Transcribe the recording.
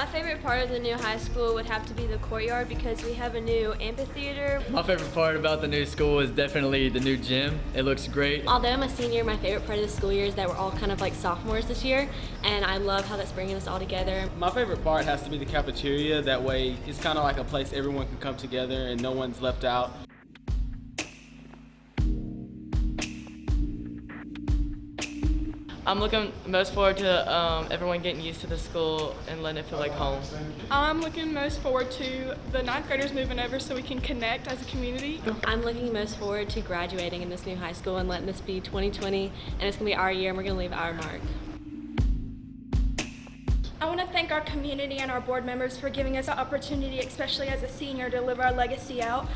My favorite part of the new high school would have to be the courtyard because we have a new amphitheater. My favorite part about the new school is definitely the new gym. It looks great. Although I'm a senior, my favorite part of the school year is that we're all kind of like sophomores this year, and I love how that's bringing us all together. My favorite part has to be the cafeteria. That way it's kind of like a place everyone can come together and no one's left out. I'm looking most forward to everyone getting used to the school and letting it feel like home. I'm looking most forward to the ninth graders moving over so we can connect as a community. I'm looking most forward to graduating in this new high school and letting this be 2020, and it's going to be our year and we're going to leave our mark. I want to thank our community and our board members for giving us the opportunity, especially as a senior, to live our legacy out.